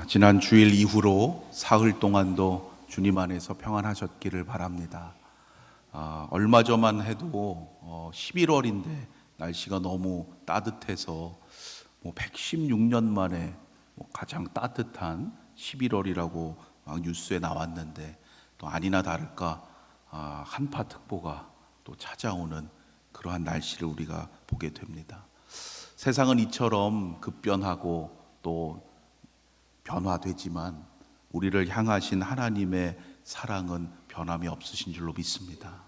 지난 주일 이후로 사흘 동안도 주님 안에서 평안하셨기를 바랍니다. 얼마 전만 해도 11월인데 날씨가 너무 따뜻해서 116년 만에 가장 따뜻한 11월이라고 막 뉴스에 나왔는데, 또 아니나 다를까 한파특보가 또 찾아오는 그러한 날씨를 우리가 보게 됩니다. 세상은 이처럼 급변하고 또 변화되지만 우리를 향하신 하나님의 사랑은 변함이 없으신 줄로 믿습니다.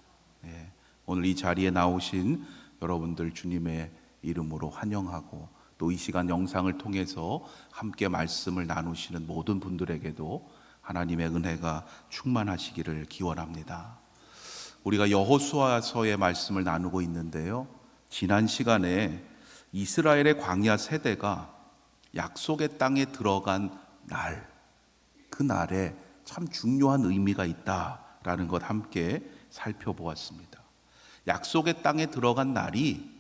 오늘 이 자리에 나오신 여러분들 주님의 이름으로 환영하고, 또 이 시간 영상을 통해서 함께 말씀을 나누시는 모든 분들에게도 하나님의 은혜가 충만하시기를 기원합니다. 우리가 여호수아서의 말씀을 나누고 있는데요, 지난 시간에 이스라엘의 광야 세대가 약속의 땅에 들어간 날, 그 날에 참 중요한 의미가 있다라는 것 함께 살펴보았습니다. 약속의 땅에 들어간 날이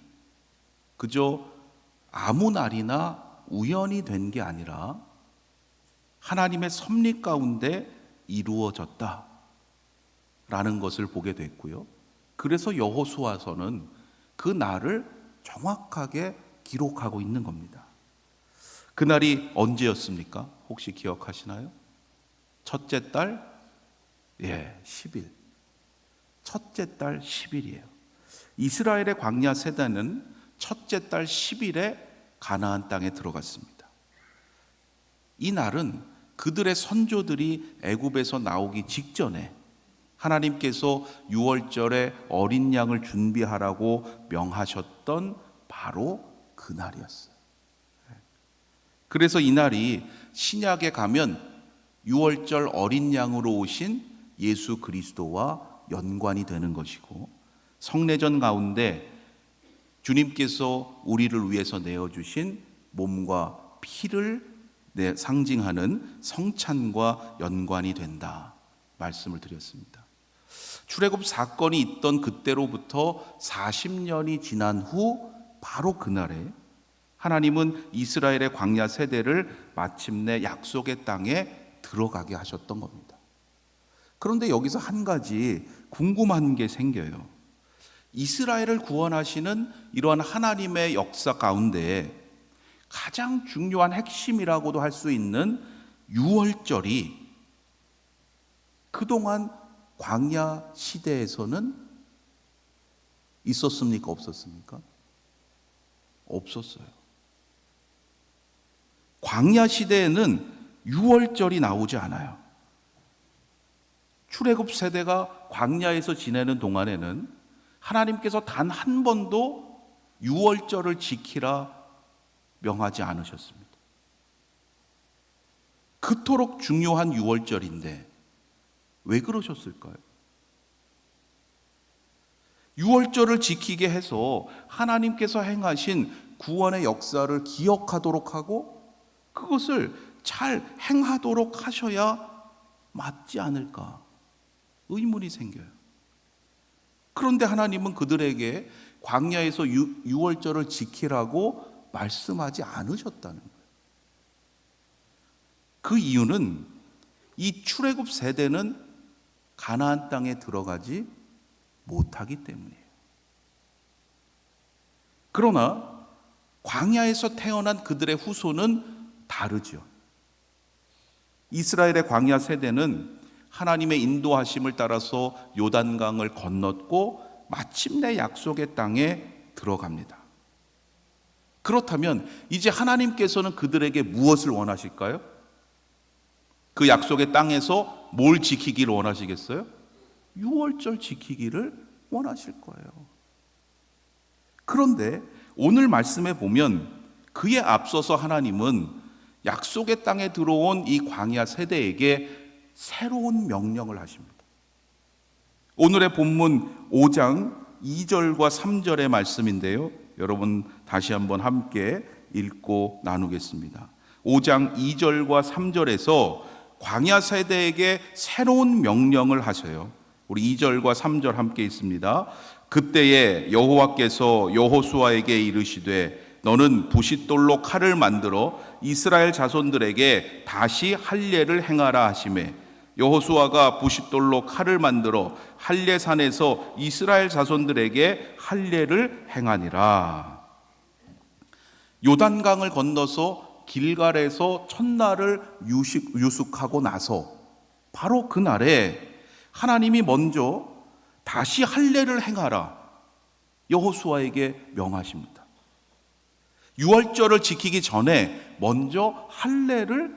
그저 아무 날이나 우연히 된 게 아니라 하나님의 섭리 가운데 이루어졌다라는 것을 보게 됐고요. 그래서 여호수아서는 그 날을 정확하게 기록하고 있는 겁니다. 그날이 언제였습니까? 혹시 기억하시나요? 첫째 달 10일. 첫째 달 10일이에요. 이스라엘의 광야 세대는 첫째 달 10일에 가나안 땅에 들어갔습니다. 이 날은 그들의 선조들이 애굽에서 나오기 직전에 하나님께서 유월절에 어린 양을 준비하라고 명하셨던 바로 그 날이었어요. 그래서 이 날이 신약에 가면 유월절 어린 양으로 오신 예수 그리스도와 연관이 되는 것이고, 성례전 가운데 주님께서 우리를 위해서 내어주신 몸과 피를 상징하는 성찬과 연관이 된다 말씀을 드렸습니다. 출애굽 사건이 있던 그때로부터 40년이 지난 후 바로 그날에 하나님은 이스라엘의 광야 세대를 마침내 약속의 땅에 들어가게 하셨던 겁니다. 그런데 여기서 한 가지 궁금한 게 생겨요. 이스라엘을 구원하시는 이러한 하나님의 역사 가운데 가장 중요한 핵심이라고도 할 수 있는 유월절이 그동안 광야 시대에서는 있었습니까? 없었습니까? 없었어요. 광야 시대에는 유월절이 나오지 않아요. 출애굽 세대가 광야에서 지내는 동안에는 하나님께서 단 한 번도 유월절을 지키라 명하지 않으셨습니다. 그토록 중요한 유월절인데 왜 그러셨을까요? 유월절을 지키게 해서 하나님께서 행하신 구원의 역사를 기억하도록 하고 그것을 잘 행하도록 하셔야 맞지 않을까 의문이 생겨요. 그런데 하나님은 그들에게 광야에서 유월절을 지키라고 말씀하지 않으셨다는 거예요. 그 이유는 이 출애굽 세대는 가나안 땅에 들어가지 못하기 때문이에요. 그러나 광야에서 태어난 그들의 후손은 다르죠. 이스라엘의 광야 세대는 하나님의 인도하심을 따라서 요단강을 건넜고 마침내 약속의 땅에 들어갑니다. 그렇다면 이제 하나님께서는 그들에게 무엇을 원하실까요? 그 약속의 땅에서 뭘 지키기를 원하시겠어요? 유월절 지키기를 원하실 거예요. 그런데 오늘 말씀에 보면 그에 앞서서 하나님은 약속의 땅에 들어온 이 광야 세대에게 새로운 명령을 하십니다. 오늘의 본문 5장 2절과 3절의 말씀인데요, 여러분 다시 한번 함께 읽고 나누겠습니다. 5장 2절과 3절에서 광야 세대에게 새로운 명령을 하셔요. 우리 2절과 3절 함께 있습니다. 그때에 여호와께서 여호수아에게 이르시되 너는 부싯돌로 칼을 만들어 이스라엘 자손들에게 다시 할례를 행하라 하시매 여호수아가 부싯돌로 칼을 만들어 할례산에서 이스라엘 자손들에게 할례를 행하니라. 요단강을 건너서 길갈에서 첫날을 유숙하고 나서 바로 그날에 하나님이 먼저 다시 할례를 행하라 여호수아에게 명하십니다. 유월절을 지키기 전에 먼저 할례를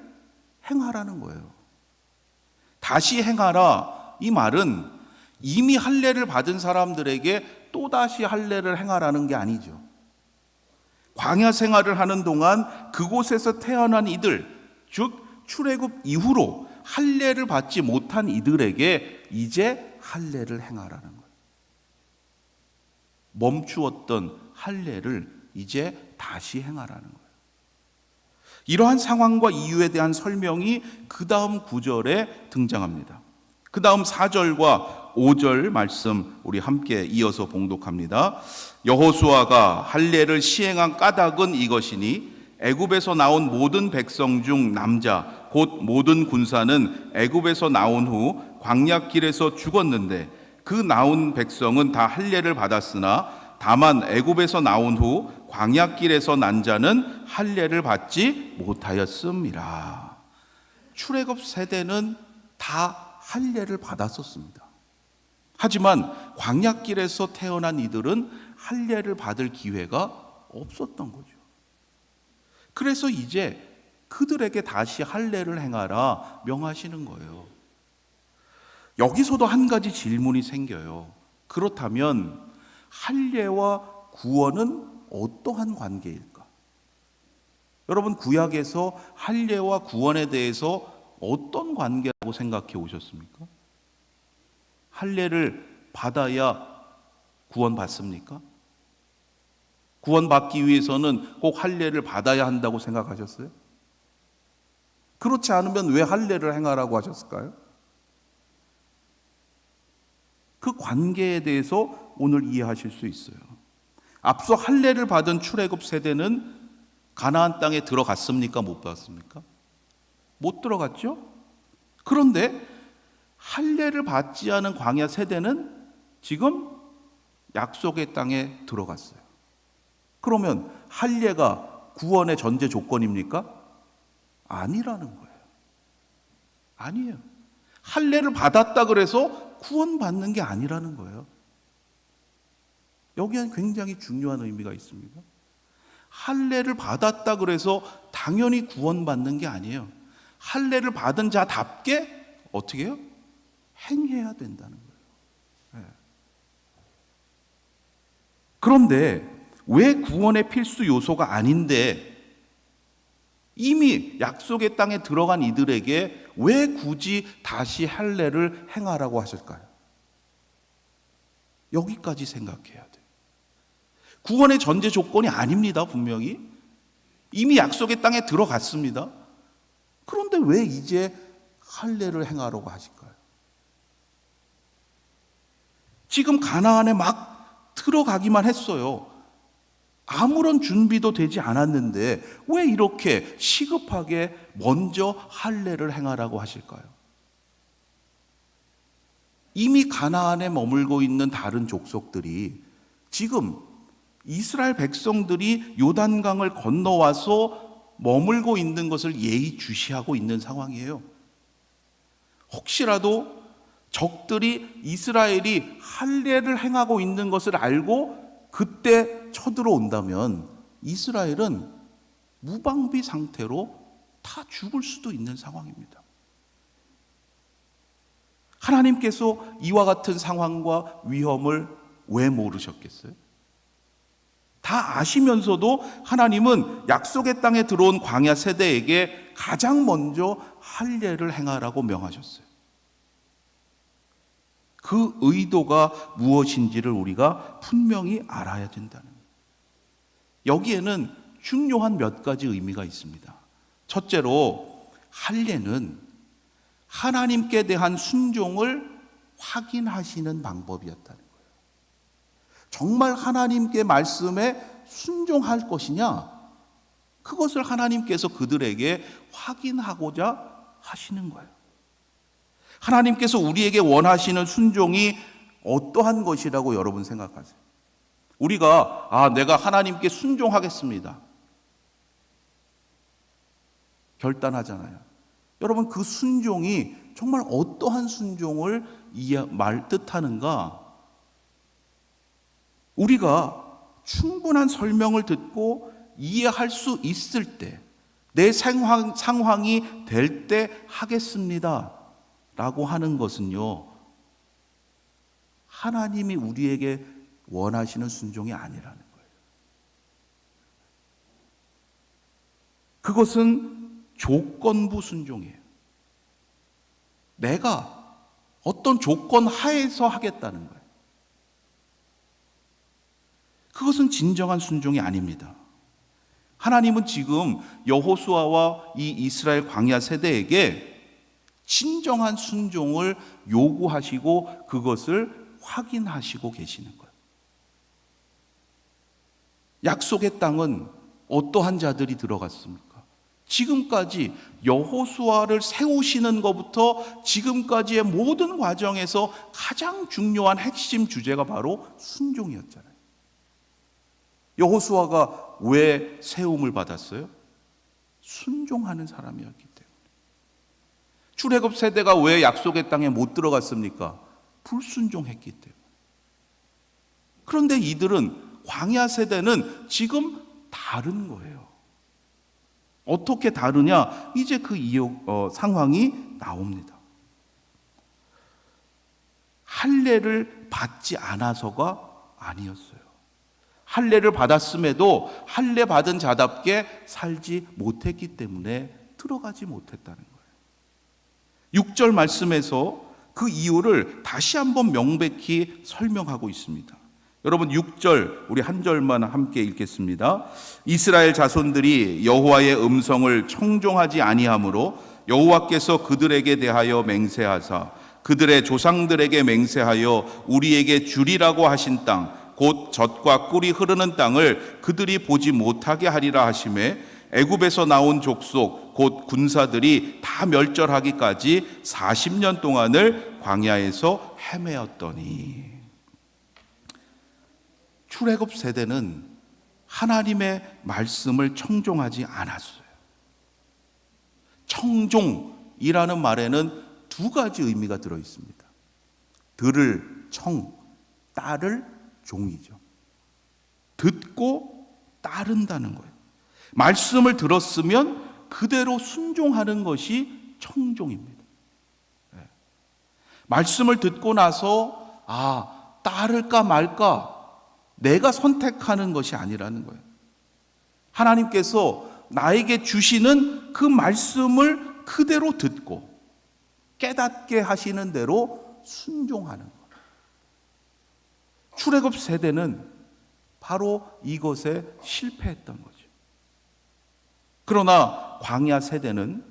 행하라는 거예요. 다시 행하라, 이 말은 이미 할례를 받은 사람들에게 또다시 할례를 행하라는 게 아니죠. 광야 생활을 하는 동안 그곳에서 태어난 이들, 즉 출애굽 이후로 할례를 받지 못한 이들에게 이제 할례를 행하라는 거예요. 멈추었던 할례를 이제 다시 행하라는 거예요. 이러한 상황과 이유에 대한 설명이 그 다음 9절에 등장합니다. 그 다음 4절과 5절 말씀 우리 함께 이어서 봉독합니다. 여호수아가 할례를 시행한 까닭은 이것이니 애굽에서 나온 모든 백성 중 남자 곧 모든 군사는 애굽에서 나온 후 광야길에서 죽었는데 그 나온 백성은 다 할례를 받았으나 다만 애굽에서 나온 후 광야길에서 난 자는 할례를 받지 못하였음이라. 출애굽 세대는 다 할례를 받았었습니다. 하지만 광야길에서 태어난 이들은 할례를 받을 기회가 없었던 거죠. 그래서 이제 그들에게 다시 할례를 행하라 명하시는 거예요. 여기서도 한 가지 질문이 생겨요. 그렇다면 할례와 구원은 어떠한 관계일까? 여러분, 구약에서 할례와 구원에 대해서 어떤 관계라고 생각해 오셨습니까? 할례를 받아야 구원받습니까? 구원받기 위해서는 꼭 할례를 받아야 한다고 생각하셨어요? 그렇지 않으면 왜 할례를 행하라고 하셨을까요? 그 관계에 대해서 오늘 이해하실 수 있어요. 앞서 할례를 받은 출애굽 세대는 가나안 땅에 들어갔습니까? 못 갔습니까? 못 들어갔죠? 그런데 할례를 받지 않은 광야 세대는 지금 약속의 땅에 들어갔어요. 그러면 할례가 구원의 전제 조건입니까? 아니라는 거예요. 아니에요. 할례를 받았다 그래서 구원받는 게 아니라는 거예요. 여기엔 굉장히 중요한 의미가 있습니다. 할례를 받았다 그래서 당연히 구원받는 게 아니에요. 할례를 받은 자답게 어떻게 해요? 행해야 된다는 거예요. 네. 그런데 왜 구원의 필수 요소가 아닌데 이미 약속의 땅에 들어간 이들에게 왜 굳이 다시 할례를 행하라고 하실까요? 여기까지 생각해야 돼요. 구원의 전제 조건이 아닙니다. 분명히 이미 약속의 땅에 들어갔습니다. 그런데 왜 이제 할례를 행하라고 하실까요? 지금 가나안에 막 들어가기만 했어요. 아무런 준비도 되지 않았는데 왜 이렇게 시급하게 먼저 할례를 행하라고 하실까요? 이미 가나안에 머물고 있는 다른 족속들이 지금 이스라엘 백성들이 요단강을 건너와서 머물고 있는 것을 예의주시하고 있는 상황이에요. 혹시라도 적들이 이스라엘이 할례를 행하고 있는 것을 알고 그때 쳐들어온다면 이스라엘은 무방비 상태로 다 죽을 수도 있는 상황입니다. 하나님께서 이와 같은 상황과 위험을 왜 모르셨겠어요? 다 아시면서도 하나님은 약속의 땅에 들어온 광야 세대에게 가장 먼저 할례를 행하라고 명하셨어요. 그 의도가 무엇인지를 우리가 분명히 알아야 된다는 거예요. 여기에는 중요한 몇 가지 의미가 있습니다. 첫째로 할례는 하나님께 대한 순종을 확인하시는 방법이었다는 거예요. 정말 하나님께 말씀에 순종할 것이냐? 그것을 하나님께서 그들에게 확인하고자 하시는 거예요. 하나님께서 우리에게 원하시는 순종이 어떠한 것이라고 여러분 생각하세요? 우리가 내가 하나님께 순종하겠습니다 결단하잖아요. 여러분, 그 순종이 정말 어떠한 순종을 뜻하는가? 우리가 충분한 설명을 듣고 이해할 수 있을 때, 내 상황이 될 때 하겠습니다 라고 하는 것은요, 하나님이 우리에게 원하시는 순종이 아니라는 거예요. 그것은 조건부 순종이에요. 내가 어떤 조건 하에서 하겠다는 거예요. 그것은 진정한 순종이 아닙니다. 하나님은 지금 여호수아와 이 이스라엘 광야 세대에게 진정한 순종을 요구하시고 그것을 확인하시고 계시는 거예요. 약속의 땅은 어떠한 자들이 들어갔습니까? 지금까지 여호수아를 세우시는 것부터 지금까지의 모든 과정에서 가장 중요한 핵심 주제가 바로 순종이었잖아요. 여호수아가 왜 세움을 받았어요? 순종하는 사람이었기 때문에. 출애굽 세대가 왜 약속의 땅에 못 들어갔습니까? 불순종했기 때문에. 그런데 이들은, 광야 세대는 지금 다른 거예요. 어떻게 다르냐? 이제 그 상황이 나옵니다. 할례를 받지 않아서가 아니었어요. 할례를 받았음에도 할례 받은 자답게 살지 못했기 때문에 들어가지 못했다는 거예요. 6절 말씀에서 그 이유를 다시 한번 명백히 설명하고 있습니다. 여러분, 6절 우리 한 절만 함께 읽겠습니다. 이스라엘 자손들이 여호와의 음성을 청종하지 아니하므로 여호와께서 그들에게 대하여 맹세하사 그들의 조상들에게 맹세하여 우리에게 주리라고 하신 땅 곧 젖과 꿀이 흐르는 땅을 그들이 보지 못하게 하리라 하시매 애굽에서 나온 족속 곧 군사들이 다 멸절하기까지 40년 동안을 광야에서 헤매었더니. 출애굽 세대는 하나님의 말씀을 청종하지 않았어요. 청종이라는 말에는 두 가지 의미가 들어 있습니다. 들을 청, 따를 종이죠. 듣고 따른다는 거예요. 말씀을 들었으면 그대로 순종하는 것이 청종입니다. 말씀을 듣고 나서 따를까 말까 내가 선택하는 것이 아니라는 거예요. 하나님께서 나에게 주시는 그 말씀을 그대로 듣고 깨닫게 하시는 대로 순종하는 거예요. 출애굽 세대는 바로 이것에 실패했던 거죠. 그러나 광야 세대는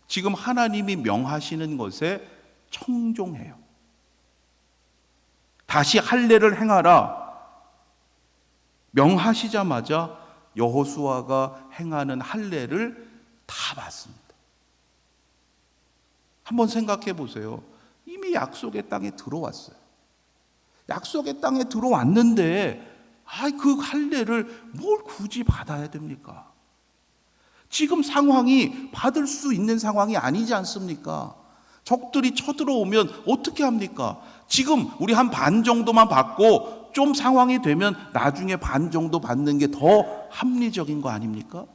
지금 하나님이 명하시는 것에 청종해요. 다시 할례를 행하라 명하시자마자 여호수아가 행하는 할례를 다 받습니다. 한번 생각해 보세요. 이미 약속의 땅에 들어왔어요. 약속의 땅에 들어왔는데 그 할례를 뭘 굳이 받아야 됩니까? 지금 상황이 받을 수 있는 상황이 아니지 않습니까? 적들이 쳐들어오면 어떻게 합니까? 지금 우리 한 반 정도만 받고 좀 상황이 되면 나중에 반 정도 받는 게 더 합리적인 거 아닙니까?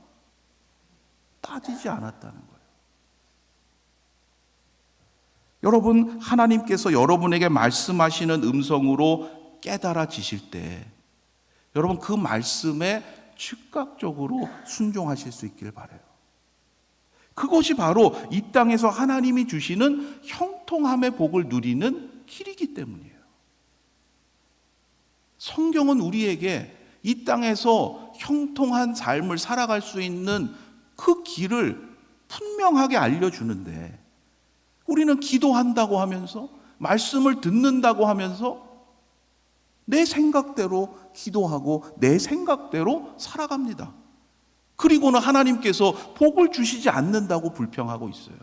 따지지 않았다는 거예요. 여러분, 하나님께서 여러분에게 말씀하시는 음성으로 깨달아지실 때 여러분 그 말씀에 즉각적으로 순종하실 수 있길 바라요. 그것이 바로 이 땅에서 하나님이 주시는 형통함의 복을 누리는 길이기 때문이에요. 성경은 우리에게 이 땅에서 형통한 삶을 살아갈 수 있는 그 길을 분명하게 알려주는데 우리는 기도한다고 하면서 말씀을 듣는다고 하면서 내 생각대로 기도하고 내 생각대로 살아갑니다. 그리고는 하나님께서 복을 주시지 않는다고 불평하고 있어요.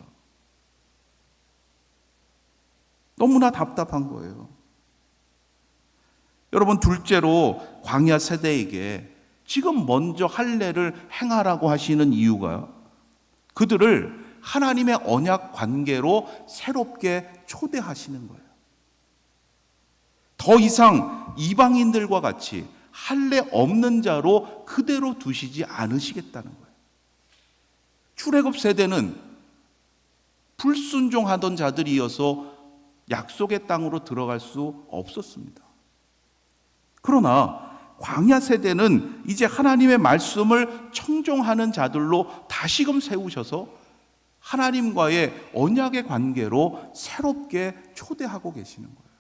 너무나 답답한 거예요. 여러분, 둘째로 광야 세대에게 지금 먼저 할례를 행하라고 하시는 이유가 그들을 하나님의 언약 관계로 새롭게 초대하시는 거예요. 더 이상 이방인들과 같이 할례 없는 자로 그대로 두시지 않으시겠다는 거예요. 출애굽 세대는 불순종하던 자들이어서 약속의 땅으로 들어갈 수 없었습니다. 그러나 광야 세대는 이제 하나님의 말씀을 청종하는 자들로 다시금 세우셔서 하나님과의 언약의 관계로 새롭게 초대하고 계시는 거예요.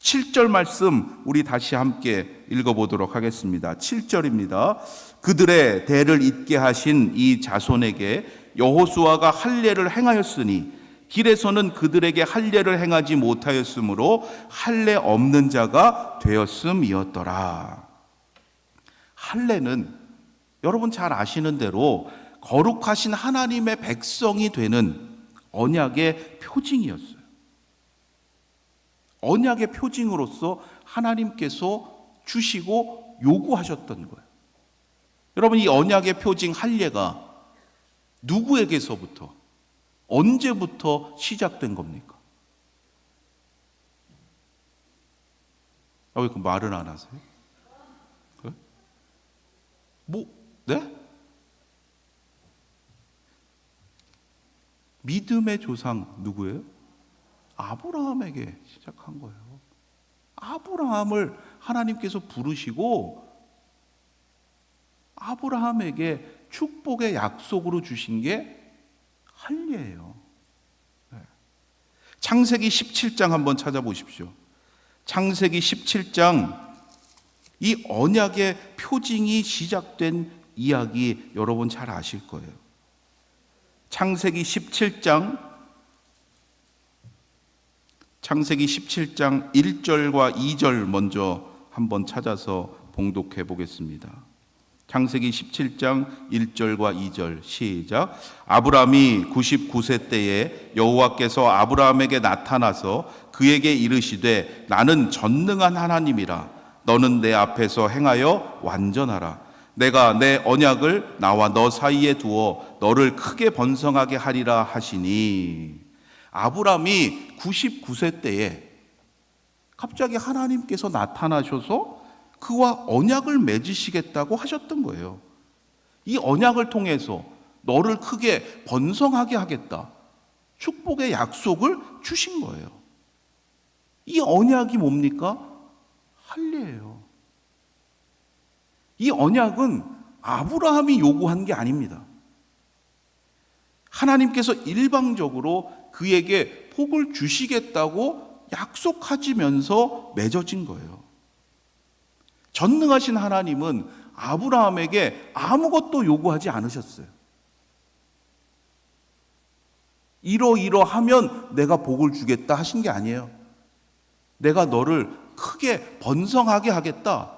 7절 말씀 우리 다시 함께 읽어보도록 하겠습니다. 7절입니다. 그들의 대를 잇게 하신 이 자손에게 여호수아가 할례를 행하였으니 길에서는 그들에게 할례를 행하지 못하였으므로 할례 없는 자가 되었음이었더라. 할례는 여러분 잘 아시는 대로 거룩하신 하나님의 백성이 되는 언약의 표징이었어요. 언약의 표징으로서 하나님께서 주시고 요구하셨던 거예요. 여러분, 이 언약의 표징 할례가 누구에게서부터 언제부터 시작된 겁니까? 왜 그 말을 안 하세요? 네? 믿음의 조상 누구예요? 아브라함에게 시작한 거예요. 아브라함을 하나님께서 부르시고 아브라함에게 축복의 약속으로 주신 게 할례예요. 창세기 17장 한번 찾아보십시오. 창세기 17장 이 언약의 표징이 시작된 이야기 여러분 잘 아실 거예요. 창세기 17장 1절과 2절 먼저 한번 찾아서 봉독해 보겠습니다. 창세기 17장 1절과 2절 시작. 아브람이 99세 때에 여호와께서 아브라함에게 나타나서 그에게 이르시되 나는 전능한 하나님이라. 너는 내 앞에서 행하여 완전하라. 내가 내 언약을 나와 너 사이에 두어 너를 크게 번성하게 하리라 하시니. 아브람이 99세 때에 갑자기 하나님께서 나타나셔서 그와 언약을 맺으시겠다고 하셨던 거예요. 이 언약을 통해서 너를 크게 번성하게 하겠다. 축복의 약속을 주신 거예요. 이 언약이 뭡니까? 할례예요. 이 언약은 아브라함이 요구한 게 아닙니다. 하나님께서 일방적으로 그에게 복을 주시겠다고 약속하시면서 맺어진 거예요. 전능하신 하나님은 아브라함에게 아무것도 요구하지 않으셨어요. 이러이러하면 내가 복을 주겠다 하신 게 아니에요. 내가 너를 크게 번성하게 하겠다.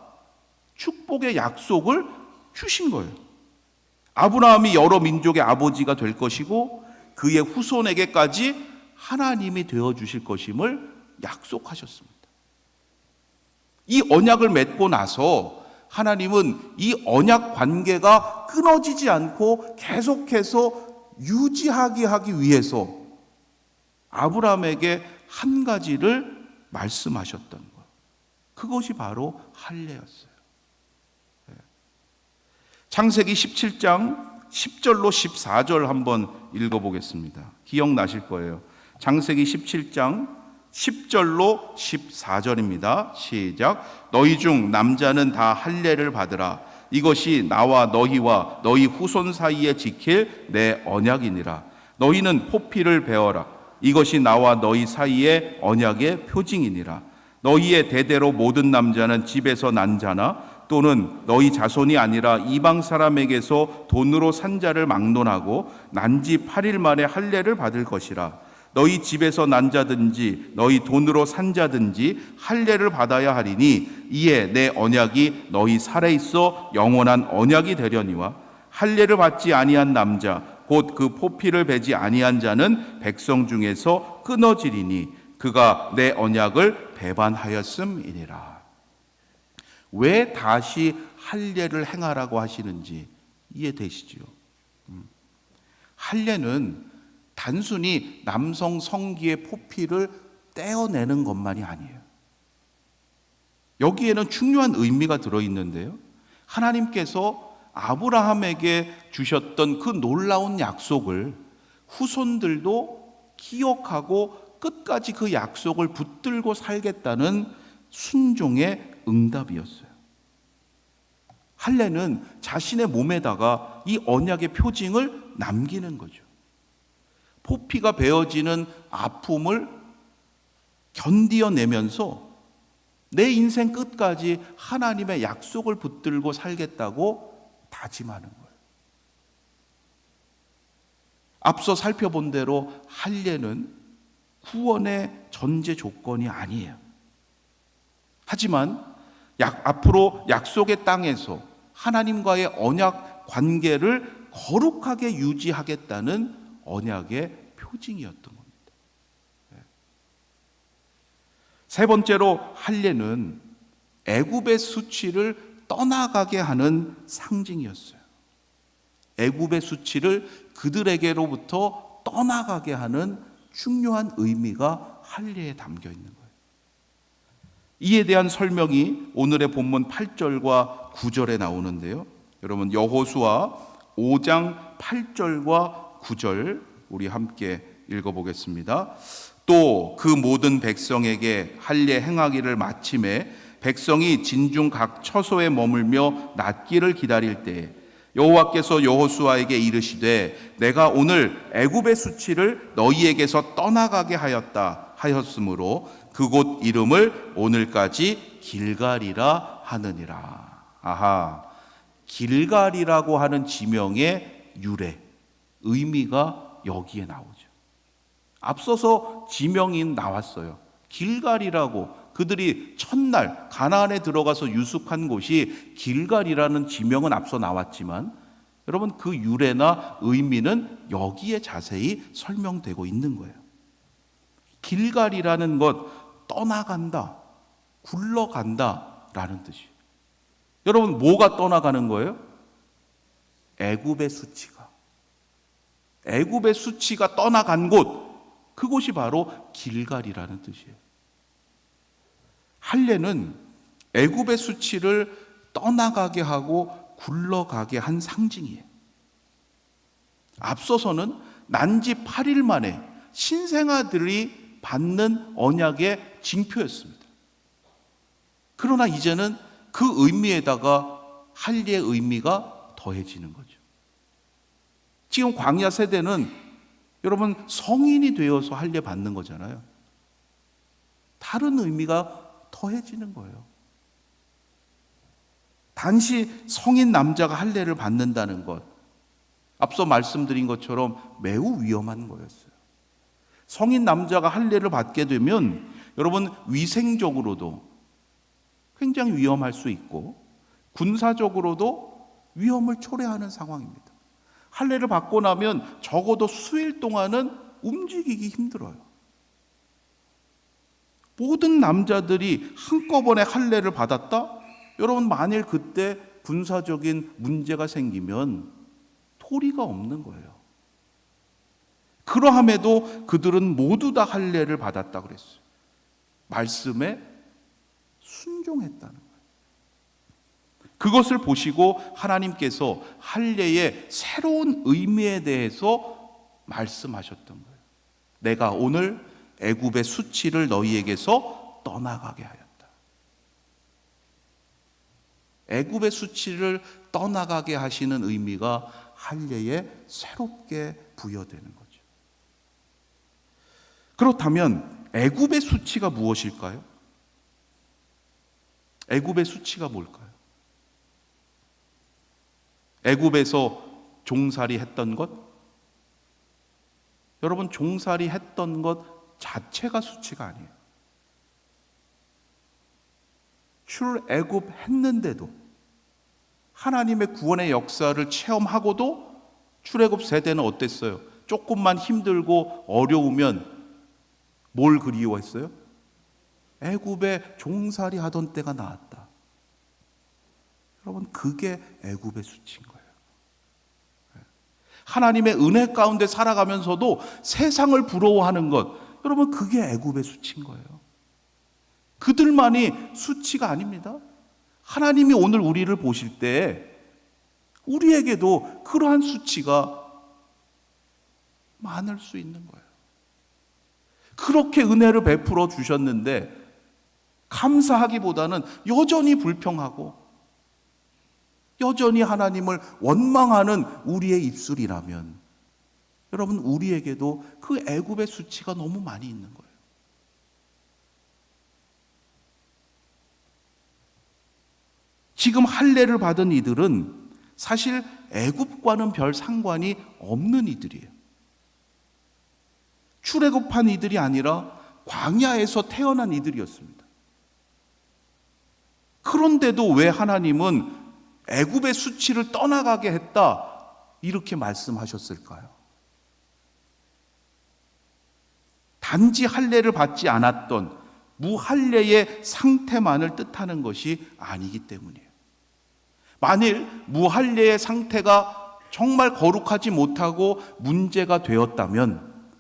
축복의 약속을 주신 거예요. 아브라함이 여러 민족의 아버지가 될 것이고 그의 후손에게까지 하나님이 되어주실 것임을 약속하셨습니다. 이 언약을 맺고 나서 하나님은 이 언약 관계가 끊어지지 않고 계속해서 유지하게 하기 위해서 아브라함에게 한 가지를 말씀하셨던 거예요. 그것이 바로 할례였어요. 창세기 17장 10절로 14절 한번 읽어보겠습니다. 기억나실 거예요. 창세기 17장 10절로 14절입니다. 시작. 너희 중 남자는 다 할례를 받으라. 이것이 나와 너희와 너희 후손 사이에 지킬 내 언약이니라. 너희는 포피를 베어라. 이것이 나와 너희 사이의 언약의 표징이니라. 너희의 대대로 모든 남자는 집에서 난 자나 또는 너희 자손이 아니라 이방 사람에게서 돈으로 산 자를 막론하고 난 지 8일 만에 할례를 받을 것이라. 너희 집에서 난 자든지 너희 돈으로 산 자든지 할례를 받아야 하리니 이에 내 언약이 너희 살에 있어 영원한 언약이 되려니와 할례를 받지 아니한 남자 곧 그 포피를 베지 아니한 자는 백성 중에서 끊어지리니 그가 내 언약을 배반하였음이니라. 왜 다시 할례를 행하라고 하시는지 이해되시죠? 할례는 단순히 남성 성기의 포피를 떼어내는 것만이 아니에요. 여기에는 중요한 의미가 들어있는데요. 하나님께서 아브라함에게 주셨던 그 놀라운 약속을 후손들도 기억하고 끝까지 그 약속을 붙들고 살겠다는 순종의 응답이었어요. 할례는 자신의 몸에다가 이 언약의 표징을 남기는 거죠. 포피가 베어지는 아픔을 견디어내면서 내 인생 끝까지 하나님의 약속을 붙들고 살겠다고 다짐하는 거예요. 앞서 살펴본 대로 할례는 구원의 전제 조건이 아니에요. 하지만 앞으로 약속의 땅에서 하나님과의 언약 관계를 거룩하게 유지하겠다는 언약의 표징이었던 겁니다. 세 번째로 할례는 애굽의 수치를 떠나가게 하는 상징이었어요. 애굽의 수치를 그들에게로부터 떠나가게 하는 중요한 의미가 할례에 담겨 있는 거예요. 이에 대한 설명이 오늘의 본문 8절과 9절에 나오는데요. 여러분 여호수아 5장 8절과 9절 우리 함께 읽어보겠습니다. 또 그 모든 백성에게 할례 행하기를 마침에 백성이 진중 각 처소에 머물며 낫기를 기다릴 때에 여호와께서 여호수아에게 이르시되 내가 오늘 애굽의 수치를 너희에게서 떠나가게 하였으므로 그곳 이름을 오늘까지 길갈이라 하느니라. 아하, 길갈이라고 하는 지명의 유래, 의미가 여기에 나오죠. 앞서서 지명이 나왔어요. 길갈이라고, 그들이 첫날 가나안에 들어가서 유숙한 곳이 길갈이라는 지명은 앞서 나왔지만 여러분 그 유래나 의미는 여기에 자세히 설명되고 있는 거예요. 길갈이라는 것, 떠나간다, 굴러간다 라는 뜻이에요. 여러분 뭐가 떠나가는 거예요? 애굽의 수치가. 애굽의 수치가 떠나간 곳, 그곳이 바로 길갈이라는 뜻이에요. 할례는 애굽의 수치를 떠나가게 하고 굴러가게 한 상징이에요. 앞서서는 난지 8일 만에 신생아들이 받는 언약의 징표였습니다. 그러나 이제는 그 의미에다가 할례의 의미가 더해지는 거죠. 지금 광야 세대는 여러분 성인이 되어서 할례 받는 거잖아요. 다른 의미가 더해지는 거예요. 단지 성인 남자가 할례를 받는다는 것, 앞서 말씀드린 것처럼 매우 위험한 거였어요. 성인 남자가 할례를 받게 되면 여러분 위생적으로도 굉장히 위험할 수 있고 군사적으로도 위험을 초래하는 상황입니다. 할례를 받고 나면 적어도 수일 동안은 움직이기 힘들어요. 모든 남자들이 한꺼번에 할례를 받았다? 여러분 만일 그때 군사적인 문제가 생기면 도리가 없는 거예요. 그러함에도 그들은 모두 다 할례를 받았다 그랬어요. 말씀에 순종했다는 거예요. 그것을 보시고 하나님께서 할례의 새로운 의미에 대해서 말씀하셨던 거예요. 내가 오늘 애굽의 수치를 너희에게서 떠나가게 하였다. 애굽의 수치를 떠나가게 하시는 의미가 할례에 새롭게 부여되는 거죠. 그렇다면 애굽의 수치가 무엇일까요? 애굽의 수치가 뭘까요? 애굽에서 종살이 했던 것? 여러분, 종살이 했던 것 자체가 수치가 아니에요. 출애굽했는데도, 하나님의 구원의 역사를 체험하고도 출애굽 세대는 어땠어요? 조금만 힘들고 어려우면 뭘 그리워했어요? 애굽에 종살이 하던 때가 나았다. 여러분, 그게 애굽의 수치인 거예요. 하나님의 은혜 가운데 살아가면서도 세상을 부러워하는 것, 여러분, 그게 애굽의 수치인 거예요. 그들만이 수치가 아닙니다. 하나님이 오늘 우리를 보실 때 우리에게도 그러한 수치가 많을 수 있는 거예요. 그렇게 은혜를 베풀어 주셨는데 감사하기보다는 여전히 불평하고 여전히 하나님을 원망하는 우리의 입술이라면, 여러분, 우리에게도 그 애굽의 수치가 너무 많이 있는 거예요. 지금 할례를 받은 이들은 사실 애굽과는 별 상관이 없는 이들이에요. 출애굽한 이들이 아니라 광야에서 태어난 이들이었습니다. 그런데도 왜 하나님은 애굽의 수치를 떠나가게 했다, 이렇게 말씀하셨을까요? 단지 할례를 받지 않았던 무할례의 상태만을 뜻하는 것이 아니기 때문이에요. 만일 무할례의 상태가 정말 거룩하지 못하고 문제가 되었다면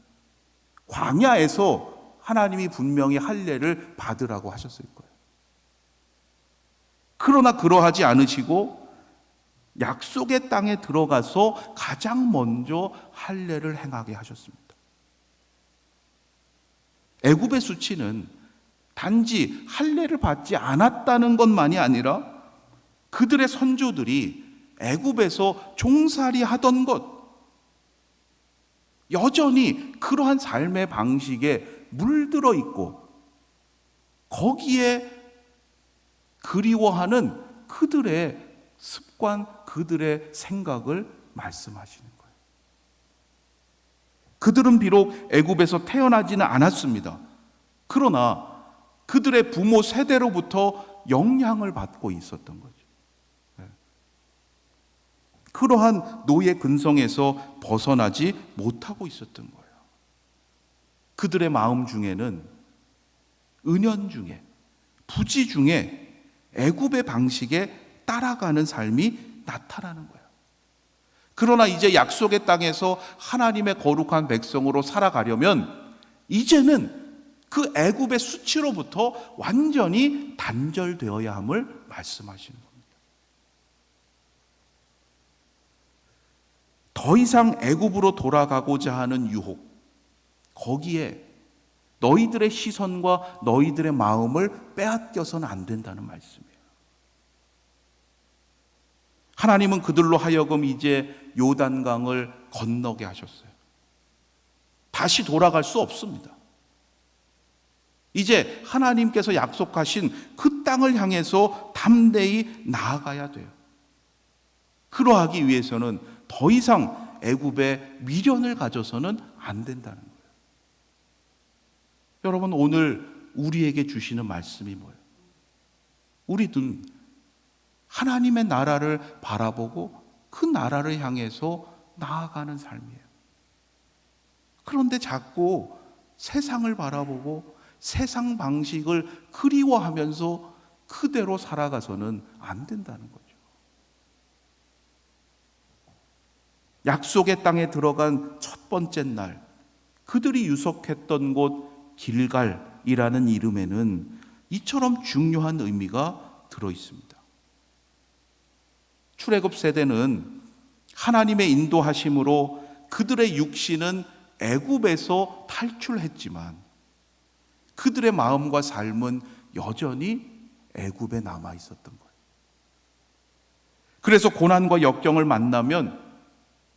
광야에서 하나님이 분명히 할례를 받으라고 하셨을 거예요. 그러나 그러하지 않으시고 약속의 땅에 들어가서 가장 먼저 할례를 행하게 하셨습니다. 애굽의 수치는 단지 할례를 받지 않았다는 것만이 아니라 그들의 선조들이 애굽에서 종살이 하던 것, 여전히 그러한 삶의 방식에 물들어 있고 거기에 그리워하는 그들의 습관, 그들의 생각을 말씀하시는 거예요. 그들은 비록 애굽에서 태어나지는 않았습니다. 그러나 그들의 부모 세대로부터 영향을 받고 있었던 거죠. 그러한 노예 근성에서 벗어나지 못하고 있었던 거예요. 그들의 마음 중에는 은연중에, 부지 중에 애굽의 방식에 따라가는 삶이 나타나는 거예요. 그러나 이제 약속의 땅에서 하나님의 거룩한 백성으로 살아가려면 이제는 그 애굽의 수치로부터 완전히 단절되어야 함을 말씀하시는 겁니다. 더 이상 애굽으로 돌아가고자 하는 유혹, 거기에 너희들의 시선과 너희들의 마음을 빼앗겨서는 안 된다는 말씀이에요. 하나님은 그들로 하여금 이제 요단강을 건너게 하셨어요. 다시 돌아갈 수 없습니다. 이제 하나님께서 약속하신 그 땅을 향해서 담대히 나아가야 돼요. 그러하기 위해서는 더 이상 애굽에 미련을 가져서는 안 된다는 거예요. 여러분, 오늘 우리에게 주시는 말씀이 뭐예요? 우리는 하나님의 나라를 바라보고 그 나라를 향해서 나아가는 삶이에요. 그런데 자꾸 세상을 바라보고 세상 방식을 그리워하면서 그대로 살아가서는 안 된다는 거죠. 약속의 땅에 들어간 첫 번째 날, 그들이 유석했던 곳 길갈이라는 이름에는 이처럼 중요한 의미가 들어 있습니다. 출애굽 세대는 하나님의 인도하심으로 그들의 육신은 애굽에서 탈출했지만 그들의 마음과 삶은 여전히 애굽에 남아 있었던 거예요. 그래서 고난과 역경을 만나면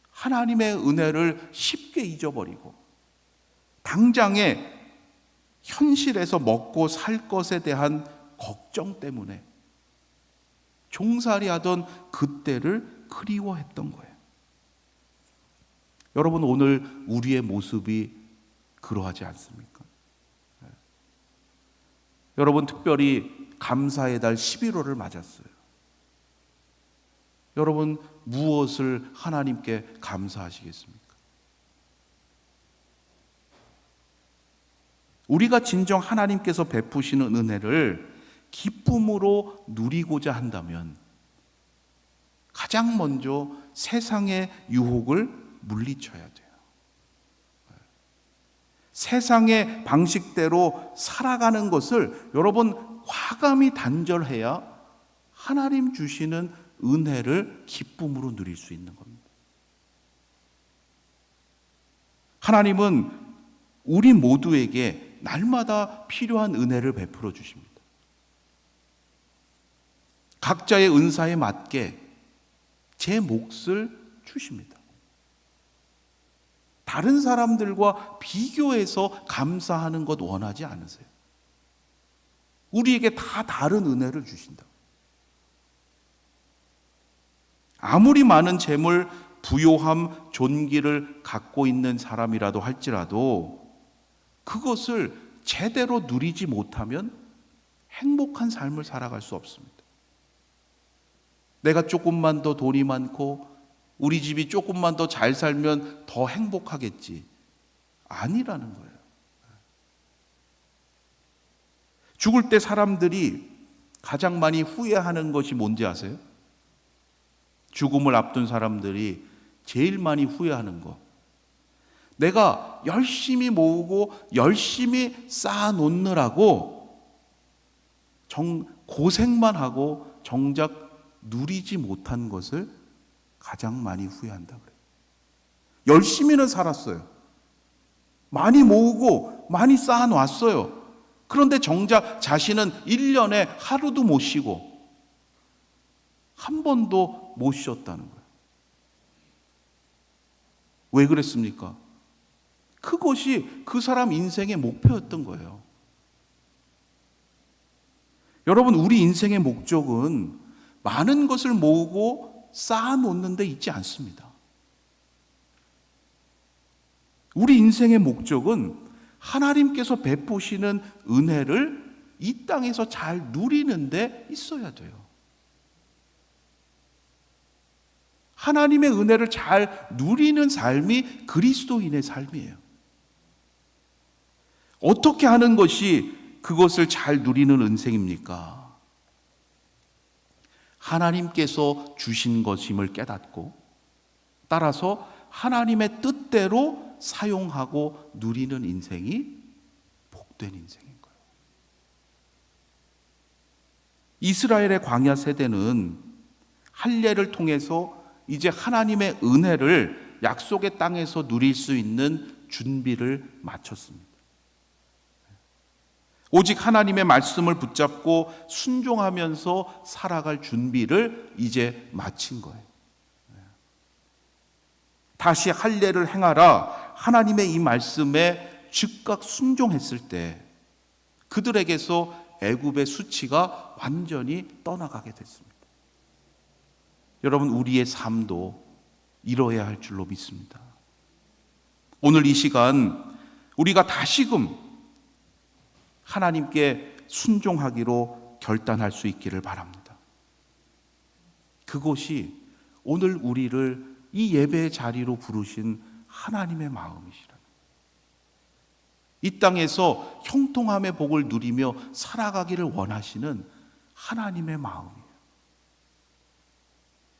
하나님의 은혜를 쉽게 잊어버리고 당장의 현실에서 먹고 살 것에 대한 걱정 때문에 종살이 하던 그때를 그리워했던 거예요. 여러분, 오늘 우리의 모습이 그러하지 않습니까? 여러분, 특별히 감사의 달 11월을 맞았어요. 여러분, 무엇을 하나님께 감사하시겠습니까? 우리가 진정 하나님께서 베푸시는 은혜를 기쁨으로 누리고자 한다면 가장 먼저 세상의 유혹을 물리쳐야 돼요. 세상의 방식대로 살아가는 것을 여러분 과감히 단절해야 하나님 주시는 은혜를 기쁨으로 누릴 수 있는 겁니다. 하나님은 우리 모두에게 날마다 필요한 은혜를 베풀어 주십니다. 각자의 은사에 맞게 제 몫을 주십니다. 다른 사람들과 비교해서 감사하는 것 원하지 않으세요. 우리에게 다 다른 은혜를 주신다. 아무리 많은 재물, 부요함, 존귀를 갖고 있는 사람이라도 할지라도 그것을 제대로 누리지 못하면 행복한 삶을 살아갈 수 없습니다. 내가 조금만 더 돈이 많고 우리 집이 조금만 더 잘 살면 더 행복하겠지. 아니라는 거예요. 죽을 때 사람들이 가장 많이 후회하는 것이 뭔지 아세요? 죽음을 앞둔 사람들이 제일 많이 후회하는 거. 내가 열심히 모으고 열심히 쌓아놓느라고 고생만 하고 정작 누리지 못한 것을 가장 많이 후회한다 그래요. 열심히는 살았어요. 많이 모으고 많이 쌓아놨어요. 그런데 정작 자신은 1년에 하루도 못 쉬고 한 번도 못 쉬었다는 거예요. 왜 그랬습니까? 그것이 그 사람 인생의 목표였던 거예요. 여러분, 우리 인생의 목적은 많은 것을 모으고 쌓아놓는 데 있지 않습니다. 우리 인생의 목적은 하나님께서 베푸시는 은혜를 이 땅에서 잘 누리는 데 있어야 돼요. 하나님의 은혜를 잘 누리는 삶이 그리스도인의 삶이에요. 어떻게 하는 것이 그것을 잘 누리는 인생입니까? 하나님께서 주신 것임을 깨닫고 따라서 하나님의 뜻대로 사용하고 누리는 인생이 복된 인생인 거예요. 이스라엘의 광야 세대는 할례를 통해서 이제 하나님의 은혜를 약속의 땅에서 누릴 수 있는 준비를 마쳤습니다. 오직 하나님의 말씀을 붙잡고 순종하면서 살아갈 준비를 이제 마친 거예요. 다시 할례를 행하라 하나님의 이 말씀에 즉각 순종했을 때 그들에게서 애굽의 수치가 완전히 떠나가게 됐습니다. 여러분, 우리의 삶도 이뤄야 할 줄로 믿습니다. 오늘 이 시간 우리가 다시금 하나님께 순종하기로 결단할 수 있기를 바랍니다. 그것이 오늘 우리를 이 예배의 자리로 부르신 하나님의 마음이시라. 이 땅에서 형통함의 복을 누리며 살아가기를 원하시는 하나님의 마음이에요.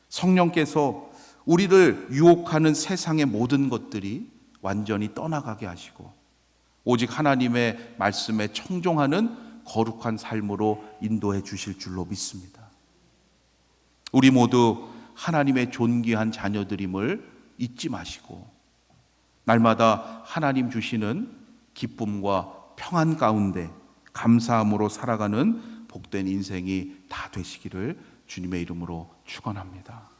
성령께서 우리를 유혹하는 세상의 모든 것들이 완전히 떠나가게 하시고 오직 하나님의 말씀에 청종하는 거룩한 삶으로 인도해 주실 줄로 믿습니다. 우리 모두 하나님의 존귀한 자녀들임을 잊지 마시고 날마다 하나님 주시는 기쁨과 평안 가운데 감사함으로 살아가는 복된 인생이 다 되시기를 주님의 이름으로 축원합니다.